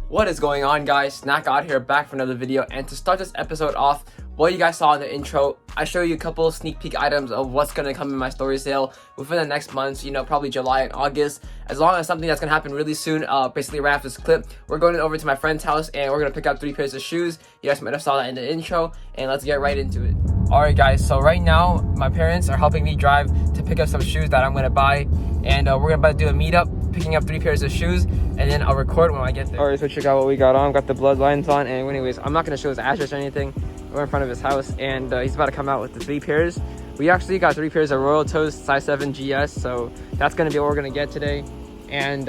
What is going on, guys? Snack God here, back for another video. And to start this episode off, what you guys saw in the intro, I show you a couple sneak peek items of what's gonna come in my story sale within the next months, probably July and August. As long as something that's gonna happen really soon, basically right after this clip, we're going over to my friend's house and we're gonna pick out 3 pairs of shoes. You guys might have saw that in the intro, and let's get right into it. Alright guys, so right now, my parents are helping me drive to pick up some shoes that I'm gonna buy, and we're about to do a meetup, picking up 3 pairs of shoes, and then I'll record when I get there. Alright, so check out what we got on. Got the bloodlines on, and anyways, I'm not gonna show his address or anything. We're in front of his house, and he's about to come out with the 3 pairs. We actually got 3 pairs of Royal Toes size 7 GS, so that's gonna be what we're gonna get today. And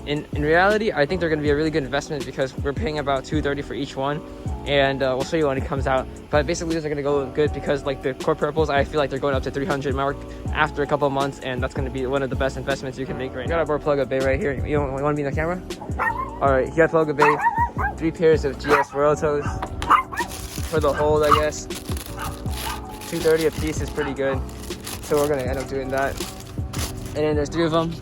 in reality, I think they're gonna be a really good investment because we're paying about $230 for each one, and we'll show you when it comes out. But basically, these are gonna go good because like the core purples, I feel like they're going up to 300 mark after a couple of months, and that's gonna be one of the best investments you can make right now. We got our board plug up bay right here. You want to be in the camera? All right, here plug up bay. 3 pairs of GS Royal Toes for the hold, I guess. $230 a piece is pretty good, so we're gonna end up doing that. And then there's 3 of them.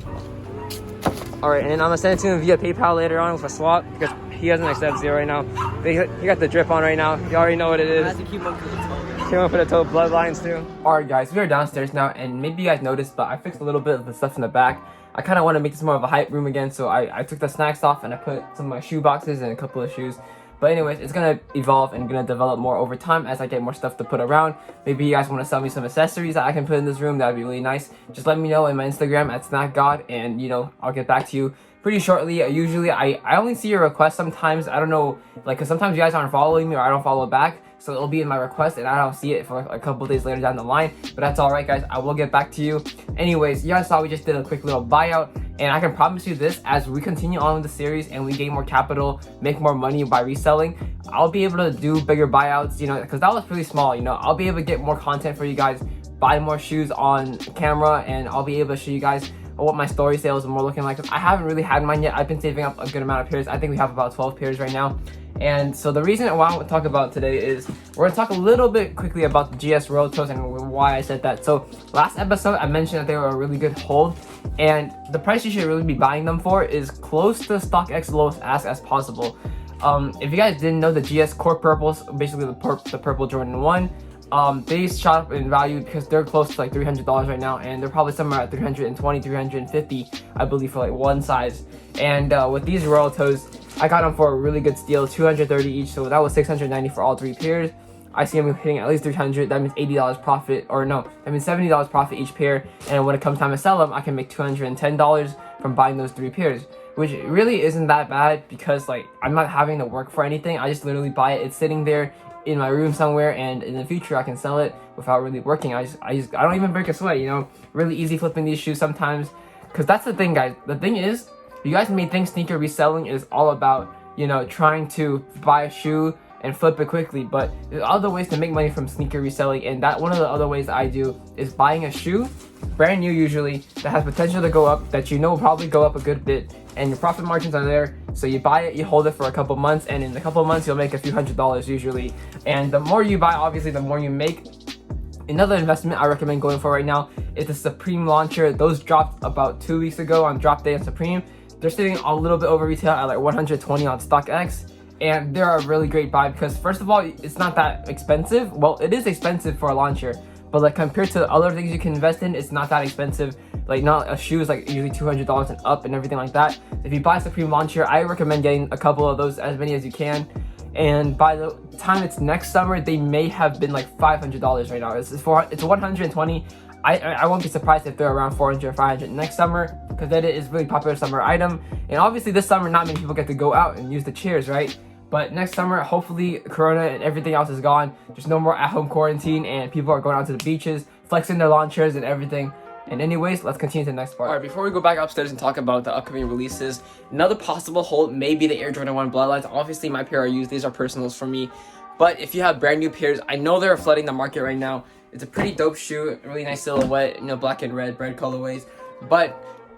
All right, and then I'm gonna send it to him via PayPal later on with a swap because he doesn't accept Zero right now. But he got the drip on right now. You already know what it is. I have to keep one for the toe. Keep one for the toe bloodlines too. All right, guys, we are downstairs now, and maybe you guys noticed, but I fixed a little bit of the stuff in the back. I kind of want to make this more of a hype room again, so I took the snacks off and I put some of my shoe boxes and a couple of shoes. But anyways, it's gonna evolve and gonna develop more over time as I get more stuff to put around. Maybe you guys want to sell me some accessories that I can put in this room. That'd be really nice. Just let me know in my Instagram at snackgod, and I'll get back to you pretty shortly. Usually I only see your requests sometimes. I don't know, like, because sometimes you guys aren't following me or I don't follow back, so it'll be in my request and I don't see it for like a couple days later down the line. But that's all right, guys. I will get back to you. Anyways, you guys saw we just did a quick little buyout, and I can promise you this: as we continue on with the series and we gain more capital, make more money by reselling, I'll be able to do bigger buyouts, because that was pretty small. I'll be able to get more content for you guys, buy more shoes on camera, and I'll be able to show you guys what my story sales are more looking like. I haven't really had mine yet. I've been saving up a good amount of pairs. I think we have about 12 pairs right now. And so the reason why I want to talk about today is we're going to talk a little bit quickly about the GS Royal Toes and why I said that. So last episode, I mentioned that they were a really good hold, and the price you should really be buying them for is close to StockX lowest ask as possible. If you guys didn't know, the GS Core Purples, basically the purple Jordan 1, they shot up in value because they're close to like $300 right now, and they're probably somewhere at $320, $350, I believe, for like one size. And with these Royal Toes, I got them for a really good steal, $230 each, so that was $690 for all 3 pairs. I see them hitting at least $300. That means $80 profit, or no, that means $70 profit each pair. And when it comes time to sell them, I can make $210 from buying those 3 pairs, which really isn't that bad because like I'm not having to work for anything. I just literally buy it. It's sitting there in my room somewhere, and in the future I can sell it without really working. I don't even break a sweat. Really easy flipping these shoes sometimes, because that's the thing, guys. The thing is, you guys may think sneaker reselling is all about trying to buy a shoe and flip it quickly, but there's other ways to make money from sneaker reselling, and that one of the other ways I do is buying a shoe, brand new usually, that has potential to go up, that will probably go up a good bit, and your profit margins are there. So you buy it, you hold it for a couple months, and in a couple months you'll make a few $100s usually. And the more you buy, obviously the more you make. Another investment I recommend going for right now is the Supreme launcher. Those dropped about 2 weeks ago on drop day on Supreme. They're sitting a little bit over retail at like $120 on StockX, and they're a really great buy because first of all, it's not that expensive. Well, it is expensive for a launcher, but like compared to other things you can invest in, it's not that expensive. Like, not a shoe is like usually $200 and up and everything like that. If you buy a Supreme launcher, I recommend getting a couple of those, as many as you can. And by the time it's next summer, they may have been like $500 right now. It's $120. I won't be surprised if they're around $400 or $500 next summer, because that is really popular summer item. And obviously this summer, not many people get to go out and use the chairs, right? But next summer, hopefully Corona and everything else is gone. There's no more at-home quarantine, and people are going out to the beaches, flexing their lawn chairs and everything. And anyways, let's continue to the next part. Alright, before we go back upstairs and talk about the upcoming releases, another possible hold may be the Air Jordan 1 Bloodlines. Obviously, my pair are used. These are personals for me. But if you have brand new pairs, I know they're flooding the market right now. It's a pretty dope shoe, really nice silhouette, black and red colorways. But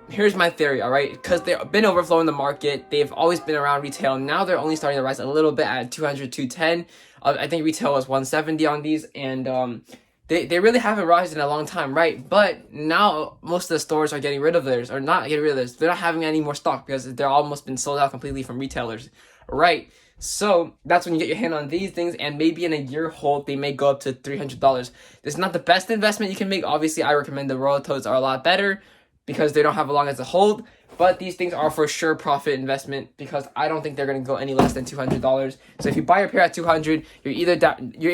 here's my theory, alright? Because they've been overflowing the market. They've always been around retail. Now they're only starting to rise a little bit at 200, 210. I think retail was 170 on these, and They really haven't risen in a long time, right? But now most of the stores are getting rid of theirs, or not getting rid of theirs. They're not having any more stock because they're almost been sold out completely from retailers. Right. So that's when you get your hand on these things, and maybe in a year hold, they may go up to $300. This is not the best investment you can make. Obviously, I recommend the Royal Toads are a lot better because they don't have as long as a hold. But these things are for sure profit investment because I don't think they're going to go any less than $200. So if you buy a pair at $200, you're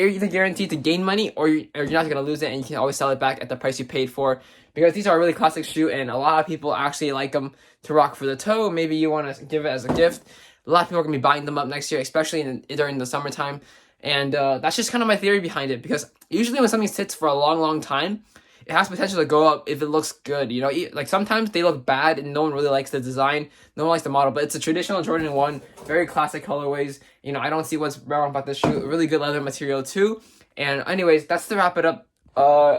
either guaranteed to gain money or you're not going to lose it, and you can always sell it back at the price you paid for. Because these are a really classic shoe, and a lot of people actually like them to rock for the toe. Maybe you want to give it as a gift. A lot of people are going to be buying them up next year, especially during the summertime. And that's just kind of my theory behind it. Because usually when something sits for a long, long time, it has potential to go up if it looks good. You know, like sometimes they look bad and no one really likes the design. No one likes the model. But it's a traditional Jordan 1. Very classic colorways. You know, I don't see what's wrong about this shoe. Really good leather material too. And anyways, that's to wrap it up.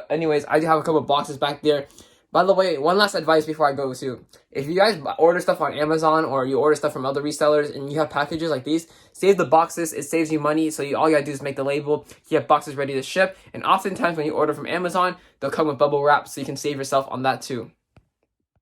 Anyways, I do have a couple of boxes back there. By the way, one last advice before I go to, if you guys order stuff on Amazon or you order stuff from other resellers and you have packages like these, save the boxes. It saves you money. So all you gotta do is make the label. You have boxes ready to ship. And oftentimes when you order from Amazon, they'll come with bubble wrap, so you can save yourself on that too.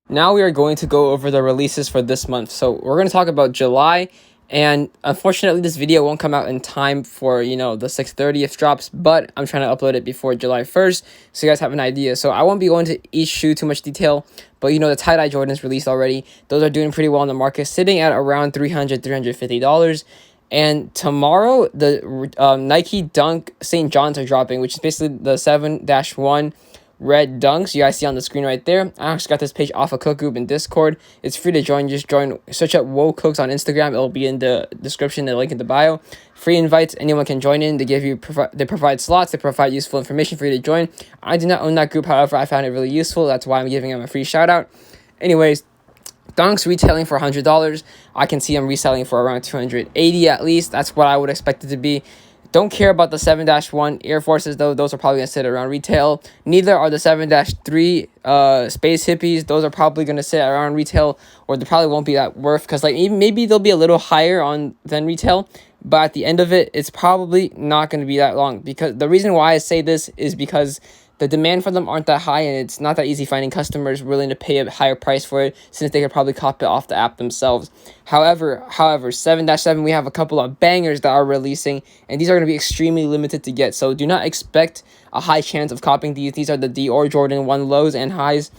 Now we are going to go over the releases for this month. So we're going to talk about July. And unfortunately, this video won't come out in time for, you know, the 6/30th drops, but I'm trying to upload it before July 1st, so you guys have an idea. So I won't be going to each shoe too much detail, but you know, the tie-dye Jordans released already. Those are doing pretty well in the market, sitting at around $350. And tomorrow, the Nike Dunk St. John's are dropping, which is basically the 7-1 red dunks you guys see on the screen right there. I actually got this page off a cook group in Discord. It's free to join. Just join, search up Whoa Cooks on Instagram. It'll be in the description, the link in the bio. Free invites, anyone can join in. They provide slots, they provide useful information for you to join. I do not own that group, however I found it really useful. That's why I'm giving them a free shout out. Anyways, dunks retailing for $100. I can see them reselling for around $280 at least. That's what I would expect it to be. Don't care about the 7-1 Air Forces, though. Those are probably going to sit around retail. Neither are the 7-3 Space Hippies. Those are probably going to sit around retail, or they probably won't be that worth, because like maybe they'll be a little higher than retail, but at the end of it, it's probably not going to be that long. Because the reason why I say this is because the demand for them aren't that high, and it's not that easy finding customers willing to pay a higher price for it, since they could probably copy it off the app themselves. However, 7-7, we have a couple of bangers that are releasing, and these are going to be extremely limited to get. So do not expect a high chance of copying these. These are the Dior Jordan 1 lows and highs.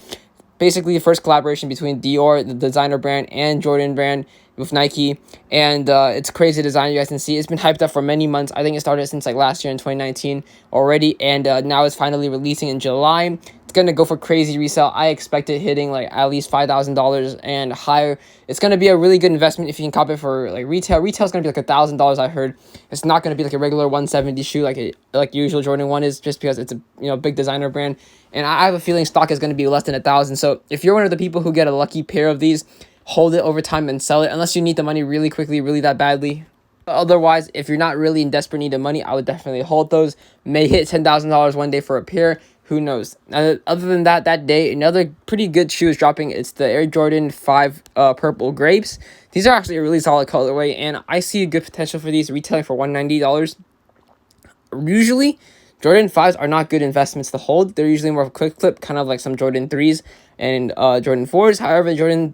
Basically, the first collaboration between Dior, the designer brand, and Jordan brand with Nike, and it's crazy design. You guys can see it's been hyped up for many months. I think it started since like last year in 2019 already, and now it's finally releasing in July. It's gonna go for crazy resale. I expect it hitting like at least $5,000 and higher. It's gonna be a really good investment if you can cop it for like retail. Retail is gonna be like $1,000. I heard it's not gonna be like a regular 170 shoe like usual Jordan 1 is, just because it's a big designer brand. And I have a feeling stock is gonna be less than 1,000. So if you're one of the people who get a lucky pair of these, hold it over time and sell it, unless you need the money really quickly, really that badly. Otherwise, if you're not really in desperate need of money, I would definitely hold those. May hit $10,000 one day for a pair. Who knows? Other than that, that day, another pretty good shoe is dropping. It's the Air Jordan 5 Purple Grapes. These are actually a really solid colorway, and I see a good potential for these retailing for $190. Usually, Jordan 5s are not good investments to hold. They're usually more of a quick flip, kind of like some Jordan 3s and Jordan 4s. However,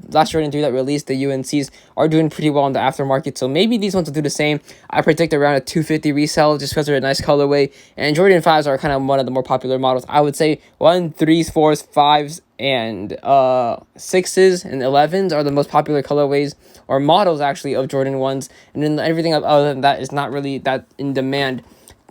last Jordan 3 that released, the UNCs, are doing pretty well in the aftermarket. So maybe these ones will do the same. I predict around a $250 resell just because they're a nice colorway. And Jordan 5s are kind of one of the more popular models. I would say 1s, 3s, 4s, 5s, and 6s and 11s are the most popular colorways or models actually of Jordan 1s. And then everything other than that is not really that in demand.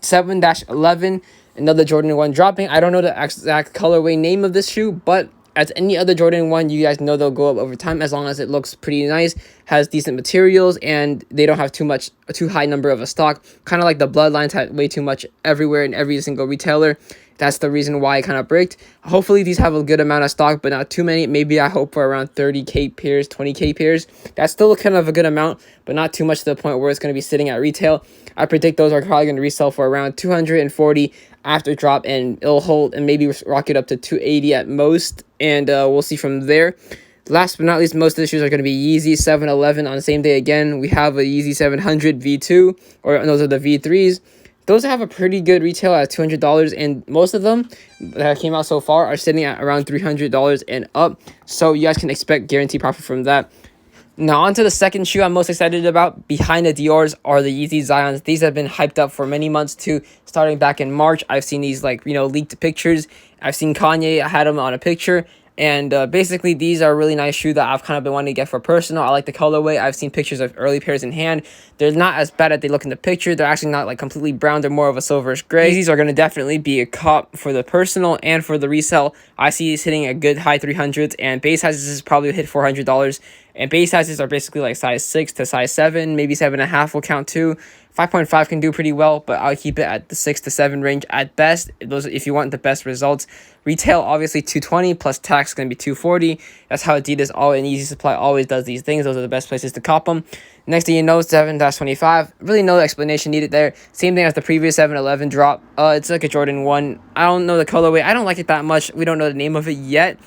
7-11, another Jordan 1 dropping. I don't know the exact colorway name of this shoe, but as any other Jordan 1, you guys know they'll go up over time as long as it looks pretty nice, has decent materials, and they don't have too high number of a stock. Kind of like the Bloodlines had way too much everywhere in every single retailer. That's the reason why it kind of bricked. Hopefully these have a good amount of stock, but not too many. Maybe I hope for around 30K pairs, 20K pairs. That's still kind of a good amount, but not too much to the point where it's going to be sitting at retail. I predict those are probably going to resell for around $240 after drop, and it'll hold and maybe rocket up to $280 at most, and we'll see from there. Last but not least, most of the shoes are going to be Yeezy 711 on the same day again. We have a Yeezy 700 V2, or those are the V3s. Those have a pretty good retail at $200, and most of them that came out so far are sitting at around $300 and up. So you guys can expect guaranteed profit from that. Now on to the second shoe I'm most excited about. Behind the Dior's are the Yeezy Zions. These have been hyped up for many months too, starting back in March. I've seen these leaked pictures. I've seen Kanye, I had them on a picture. And basically, these are a really nice shoe that I've kind of been wanting to get for personal. I like the colorway. I've seen pictures of early pairs in hand. They're not as bad as they look in the picture. They're actually not like completely brown. They're more of a silverish gray. These are going to definitely be a cop for the personal and for the resell. I see these hitting a good high 300s, and base sizes is probably hit $400. And base sizes are basically like size 6 to size 7, maybe 7.5 will count too. 5.5 can do pretty well, but I'll keep it at the 6 to 7 range at best. Those, if you want the best results. Retail, obviously $220 plus tax is going to be $240. That's how Adidas and Easy Supply always does these things. Those are the best places to cop them. Next thing you know, 7-25. Really no explanation needed there. Same thing as the previous 7-11 drop. It's like a Jordan 1. I don't know the colorway. I don't like it that much. We don't know the name of it yet.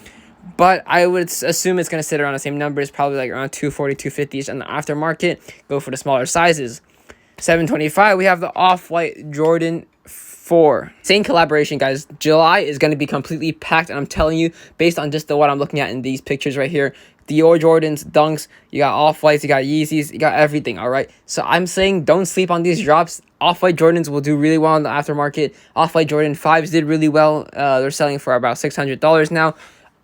But I would assume it's going to sit around the same numbers, probably like around 240, 250-ish on the aftermarket. Go for the smaller sizes. 725, we have the Off-White Jordan 4. Same collaboration, guys. July is going to be completely packed, and I'm telling you, based on just what I'm looking at in these pictures right here, Dior Jordans, Dunks, you got Off-Whites, you got Yeezys, you got everything, all right? So I'm saying don't sleep on these drops. Off-White Jordans will do really well in the aftermarket. Off-White Jordan 5s did really well. They're selling for about $600 now.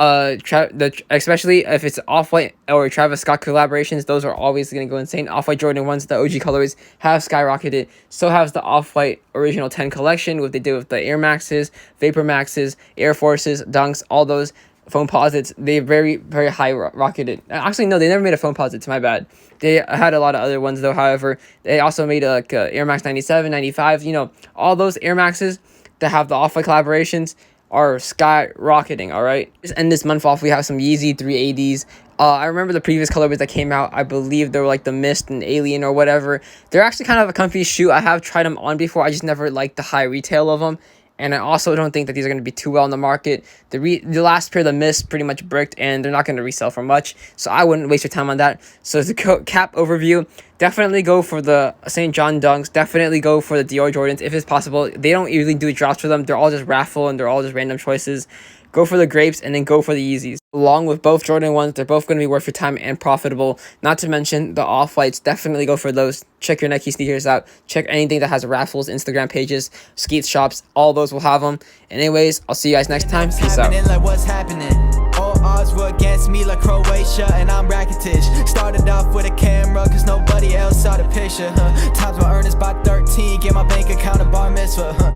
Especially if it's Off-White or Travis Scott collaborations, those are always going to go insane. Off-White Jordan 1s, the OG colorways, have skyrocketed. So has the Off-White Original 10 collection, what they did with the Air Maxes, Vapor Maxes, Air Forces, Dunks, all those foam posits. They very, very high rocketed. Actually, no, they never made a foam posit, my bad. They had a lot of other ones, though, however. They also made Air Max 97, 95, all those Air Maxes that have the Off-White collaborations are skyrocketing, all right? And this month off, we have some Yeezy 380s. I remember the previous colorways that came out. I believe they were like the Mist and Alien or whatever. They're actually kind of a comfy shoe. I have tried them on before. I just never liked the high retail of them. And I also don't think that these are going to be too well in the market. The last pair, the Mist, pretty much bricked, and they're not going to resell for much. So I wouldn't waste your time on that. So as a cap overview, definitely go for the St. John Dunks. Definitely go for the Dior Jordans if it's possible. They don't usually do drops for them. They're all just raffle, and they're all just random choices. Go for the grapes, and then go for the Yeezys. Along with both Jordan 1s, they're both going to be worth your time and profitable. Not to mention the Off-Whites. Definitely go for those. Check your Nike sneakers out. Check anything that has raffles, Instagram pages, skate shops. All those will have them. Anyways, I'll see you guys next time. Peace out. Like what's happening? All odds were against me like Croatia, and I'm racketish. Started off with a camera, cause nobody else saw the picture. Times my earnings by 13, get my bank account a bar mitzvah.